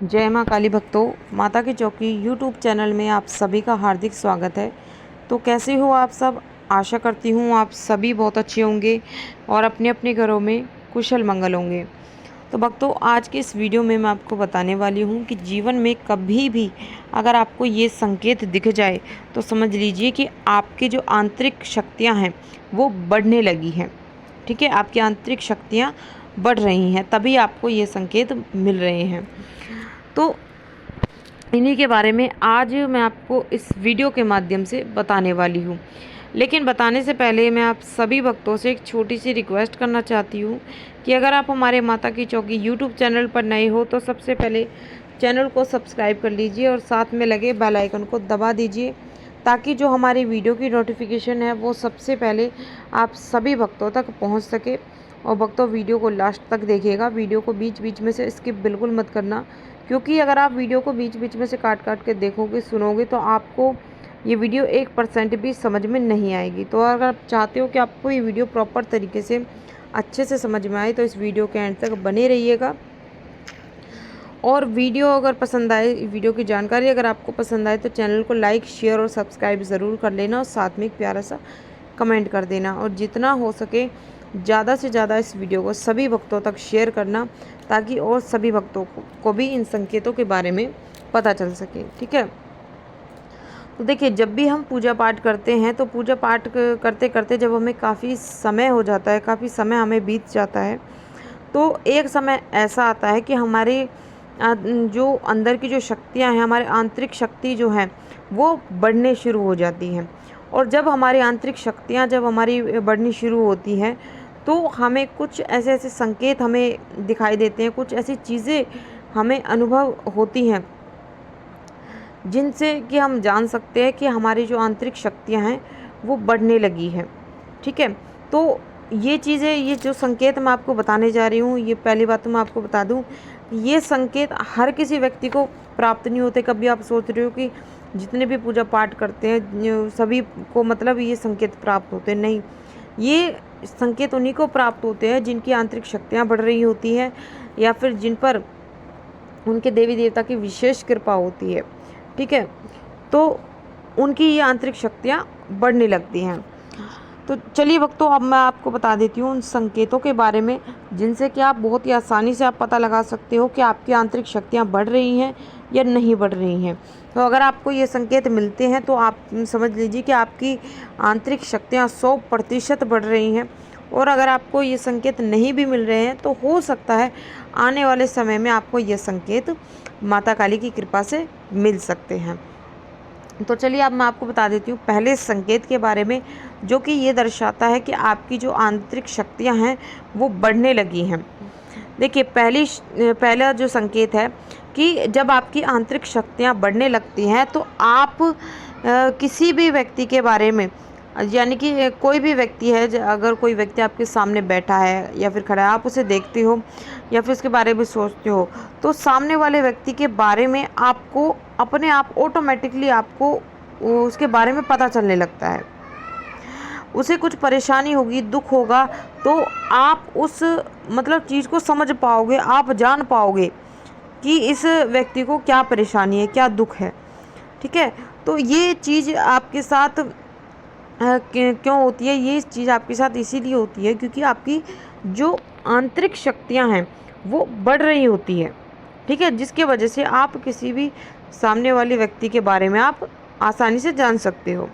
जय माँ काली भक्तों, माता की चौकी यूट्यूब चैनल में आप सभी का हार्दिक स्वागत है। तो कैसे हो आप सब? आशा करती हूँ आप सभी बहुत अच्छे होंगे और अपने अपने घरों में कुशल मंगल होंगे। तो भक्तों, आज के इस वीडियो में मैं आपको बताने वाली हूँ कि जीवन में कभी भी अगर आपको ये संकेत दिख जाए तो समझ लीजिए कि आपकी जो आंतरिक शक्तियाँ हैं वो बढ़ने लगी हैं। ठीक है, आपकी आंतरिक शक्तियाँ बढ़ रही हैं, तभी आपको ये संकेत मिल रहे हैं। तो इन्हीं के बारे में आज मैं आपको इस वीडियो के माध्यम से बताने वाली हूँ। लेकिन बताने से पहले मैं आप सभी भक्तों से एक छोटी सी रिक्वेस्ट करना चाहती हूँ कि अगर आप हमारे माता की चौकी यूट्यूब चैनल पर नए हो तो सबसे पहले चैनल को सब्सक्राइब कर लीजिए और साथ में लगे बेल आइकन को दबा दीजिए, ताकि जो हमारी वीडियो की नोटिफिकेशन है वो सबसे पहले आप सभी भक्तों तक पहुँच सके। और भक्तों, वीडियो को लास्ट तक देखिएगा, वीडियो को बीच बीच में से स्किप बिल्कुल मत करना, क्योंकि अगर आप वीडियो को बीच बीच में से काट काट के देखोगे, सुनोगे, तो आपको ये वीडियो 1% भी समझ में नहीं आएगी। तो अगर आप चाहते हो कि आपको ये वीडियो प्रॉपर तरीके से अच्छे से समझ में आए तो इस वीडियो के एंड तक बने रहिएगा। और वीडियो अगर पसंद आए, वीडियो की जानकारी अगर आपको पसंद आए तो चैनल को लाइक, शेयर और सब्सक्राइब ज़रूर कर लेना और साथ में एक प्यारा सा कमेंट कर देना। और जितना हो सके ज़्यादा से ज़्यादा इस वीडियो को सभी भक्तों तक शेयर करना, ताकि और सभी भक्तों को भी इन संकेतों के बारे में पता चल सके। ठीक है, तो देखिए, जब भी हम पूजा पाठ करते हैं तो पूजा पाठ करते करते जब हमें काफ़ी समय हो जाता है, काफ़ी समय हमें बीत जाता है, तो एक समय ऐसा आता है कि हमारे जो अंदर की जो शक्तियाँ हैं, हमारे आंतरिक शक्ति जो हैं वो बढ़ने शुरू हो जाती हैं। और जब हमारी आंतरिक शक्तियाँ जब हमारी बढ़नी शुरू होती हैं तो हमें कुछ ऐसे ऐसे संकेत हमें दिखाई देते हैं, कुछ ऐसी चीज़ें हमें अनुभव होती हैं जिनसे कि हम जान सकते हैं कि हमारी जो आंतरिक शक्तियाँ हैं वो बढ़ने लगी हैं। ठीक है, तो ये चीज़ें, ये जो संकेत मैं आपको बताने जा रही हूँ, ये पहली बात तो मैं आपको बता दूँ, ये संकेत हर किसी व्यक्ति को प्राप्त नहीं होते। कभी आप सोच रहे हो कि जितने भी पूजा पाठ करते हैं सभी को मतलब ये संकेत प्राप्त होते हैं, नहीं। ये संकेत उन्हीं को प्राप्त होते हैं जिनकी आंतरिक शक्तियाँ बढ़ रही होती हैं, या फिर जिन पर उनके देवी देवता की विशेष कृपा होती है। ठीक है, तो उनकी ये आंतरिक शक्तियाँ बढ़ने लगती हैं। तो चलिए भक्तों, अब मैं आपको बता देती हूँ उन संकेतों के बारे में जिनसे कि आप बहुत ही आसानी से आप पता लगा सकते हो कि आपकी आंतरिक शक्तियाँ बढ़ रही हैं या नहीं बढ़ रही हैं। तो अगर आपको ये संकेत मिलते हैं तो आप समझ लीजिए कि आपकी आंतरिक शक्तियाँ 100% बढ़ रही हैं। और अगर आपको ये संकेत नहीं भी मिल रहे हैं तो हो सकता है आने वाले समय में आपको ये संकेत माता काली की कृपा से मिल सकते हैं। तो चलिए, अब मैं आपको बता देती हूँ पहले संकेत के बारे में, जो कि ये दर्शाता है कि आपकी जो आंतरिक शक्तियाँ हैं वो बढ़ने लगी हैं। देखिए, पहला जो संकेत है कि जब आपकी आंतरिक शक्तियाँ बढ़ने लगती हैं तो आप किसी भी व्यक्ति के बारे में, यानी कि कोई भी व्यक्ति है, अगर कोई व्यक्ति आपके सामने बैठा है या फिर खड़ा है, आप उसे देखते हो या फिर उसके बारे में सोचते हो, तो सामने वाले व्यक्ति के बारे में आपको अपने आप ऑटोमेटिकली आपको उसके बारे में पता चलने लगता है। उसे कुछ परेशानी होगी, दुख होगा, तो आप उस मतलब चीज़ को समझ पाओगे, आप जान पाओगे कि इस व्यक्ति को क्या परेशानी है, क्या दुख है। ठीक है, तो ये चीज़ आपके साथ क्यों होती है? ये चीज़ आपके साथ इसीलिए होती है क्योंकि आपकी जो आंतरिक शक्तियाँ हैं वो बढ़ रही होती है। ठीक है, जिसकी वजह से आप किसी भी सामने वाले व्यक्ति के बारे में आप आसानी से जान सकते हो।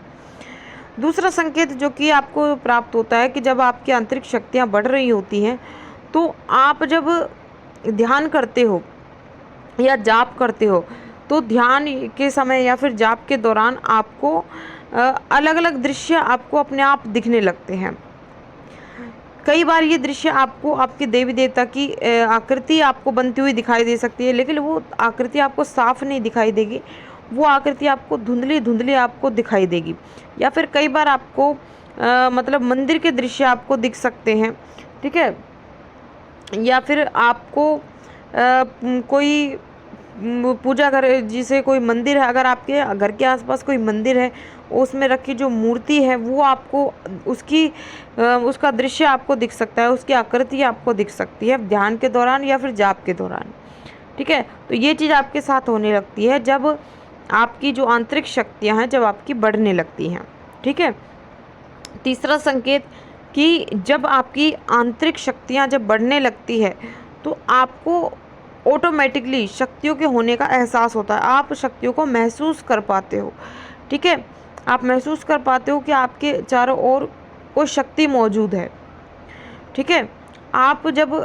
दूसरा संकेत जो कि आपको प्राप्त होता है कि जब आपकी आंतरिक शक्तियाँ बढ़ रही होती हैं तो आप जब ध्यान करते हो या जाप करते हो, तो ध्यान के समय या फिर जाप के दौरान आपको अलग अलग दृश्य आपको अपने आप दिखने लगते हैं। कई बार ये दृश्य आपको आपके देवी देवता की आकृति आपको बनती हुई दिखाई दे सकती है, लेकिन वो आकृति आपको साफ नहीं दिखाई देगी, वो आकृति आपको धुंधली धुंधली आपको दिखाई देगी। या फिर कई बार आपको मतलब मंदिर के दृश्य आपको दिख सकते हैं। ठीक है, या फिर आपको कोई पूजा घर, जिसे कोई मंदिर है, अगर आपके घर के आसपास कोई मंदिर है, उसमें रखी जो मूर्ति है वो आपको उसका दृश्य आपको दिख सकता है, उसकी आकृति आपको दिख सकती है ध्यान के दौरान या फिर जाप के दौरान। ठीक है। तो ये चीज़ आपके साथ होने लगती है जब आपकी जो आंतरिक शक्तियाँ हैं जब आपकी बढ़ने लगती हैं, ठीक है। तीसरा संकेत कि जब आपकी आंतरिक शक्तियाँ जब बढ़ने लगती है तो आपको ऑटोमेटिकली शक्तियों के होने का एहसास होता है, आप शक्तियों को महसूस कर पाते हो, ठीक है। आप महसूस कर पाते हो कि आपके चारों ओर कोई शक्ति मौजूद है, ठीक है। आप जब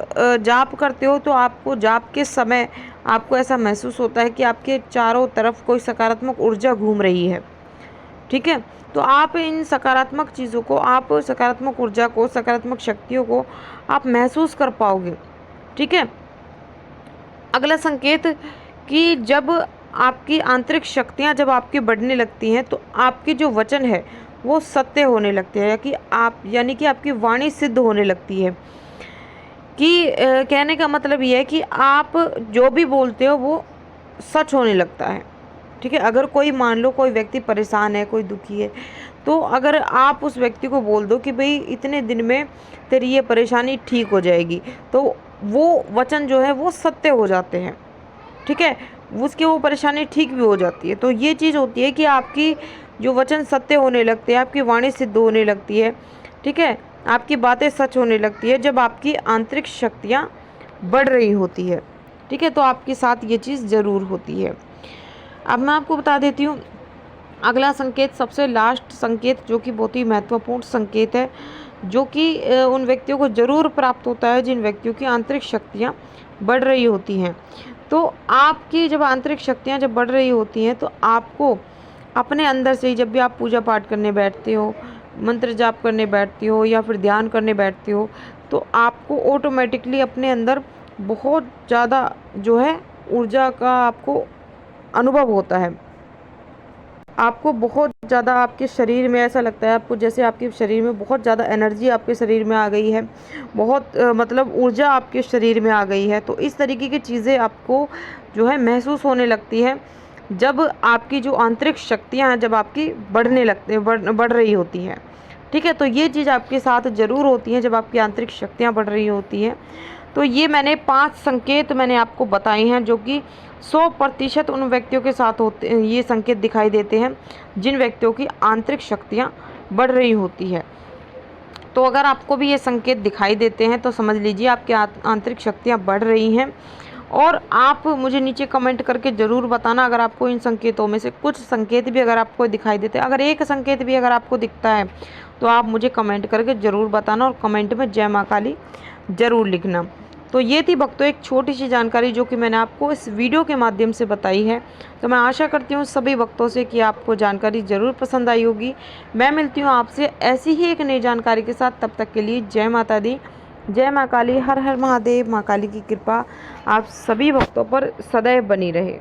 जाप करते हो तो आपको जाप के समय आपको ऐसा महसूस होता है कि आपके चारों तरफ कोई सकारात्मक ऊर्जा घूम रही है, ठीक है। तो आप इन सकारात्मक चीज़ों को, आप सकारात्मक ऊर्जा को, सकारात्मक शक्तियों को आप महसूस कर पाओगे, ठीक है। अगला संकेत कि जब आपकी आंतरिक शक्तियाँ जब आपकी बढ़ने लगती हैं तो आपकी जो वचन है वो सत्य होने लगते हैं, कि आप यानी कि आपकी वाणी सिद्ध होने लगती है। कि कहने का मतलब ये है कि आप जो भी बोलते हो वो सच होने लगता है, ठीक है। अगर कोई मान लो कोई व्यक्ति परेशान है, कोई दुखी है, तो अगर आप उस व्यक्ति को बोल दो कि भाई इतने दिन में तेरी ये परेशानी ठीक हो जाएगी, तो वो वचन जो है वो सत्य हो जाते हैं, ठीक है। उसकी वो परेशानी ठीक भी हो जाती है। तो ये चीज़ होती है कि आपकी जो वचन सत्य होने लगते हैं, आपकी वाणी सिद्ध होने लगती है, ठीक है। आपकी बातें सच होने लगती है जब आपकी आंतरिक शक्तियाँ बढ़ रही होती है, ठीक है। तो आपके साथ ये चीज़ ज़रूर होती है। अब मैं आपको बता देती हूँ अगला संकेत, सबसे लास्ट संकेत जो कि बहुत ही महत्वपूर्ण संकेत है, जो कि उन व्यक्तियों को ज़रूर प्राप्त होता है जिन व्यक्तियों की आंतरिक शक्तियाँ बढ़ रही होती हैं। तो आपकी जब आंतरिक शक्तियाँ जब बढ़ रही होती हैं तो आपको अपने अंदर से ही, जब भी आप पूजा पाठ करने बैठते हो, मंत्र जाप करने बैठते हो या फिर ध्यान करने बैठते हो, तो आपको ऑटोमेटिकली अपने अंदर बहुत ज़्यादा जो है ऊर्जा का आपको अनुभव होता है। आपको बहुत ज़्यादा आपके शरीर में ऐसा लगता है, आपको जैसे आपके शरीर में बहुत ज़्यादा एनर्जी आपके शरीर में आ गई है, बहुत मतलब ऊर्जा आपके शरीर में आ गई है। तो इस तरीके की चीज़ें आपको जो है महसूस होने लगती है जब आपकी जो आंतरिक शक्तियाँ हैं जब आपकी बढ़ने लगते बढ़ रही होती हैं, ठीक है। तो ये चीज़ आपके साथ ज़रूर होती है जब आपकी आंतरिक शक्तियाँ बढ़ रही होती हैं। तो ये मैंने 5 संकेत मैंने आपको बताए हैं जो कि 100% उन व्यक्तियों के साथ होते, ये संकेत दिखाई देते हैं जिन व्यक्तियों की आंतरिक शक्तियाँ बढ़ रही होती है। तो अगर आपको भी ये संकेत दिखाई देते हैं तो समझ लीजिए आपकी आंतरिक शक्तियाँ बढ़ रही हैं। और आप मुझे नीचे कमेंट करके ज़रूर बताना अगर आपको इन संकेतों में से कुछ संकेत भी अगर आपको दिखाई देते हैं, अगर एक संकेत भी अगर आपको दिखता है तो आप मुझे कमेंट करके ज़रूर बताना, और कमेंट में जय माँ काली ज़रूर लिखना। तो ये थी भक्तों एक छोटी सी जानकारी जो कि मैंने आपको इस वीडियो के माध्यम से बताई है। तो मैं आशा करती हूँ सभी भक्तों से कि आपको जानकारी ज़रूर पसंद आई होगी। मैं मिलती हूँ आपसे ऐसी ही एक नई जानकारी के साथ, तब तक के लिए जय माता दी, जय माँ काली, हर हर महादेव। माँ काली की कृपा आप सभी भक्तों पर सदैव बनी रहे।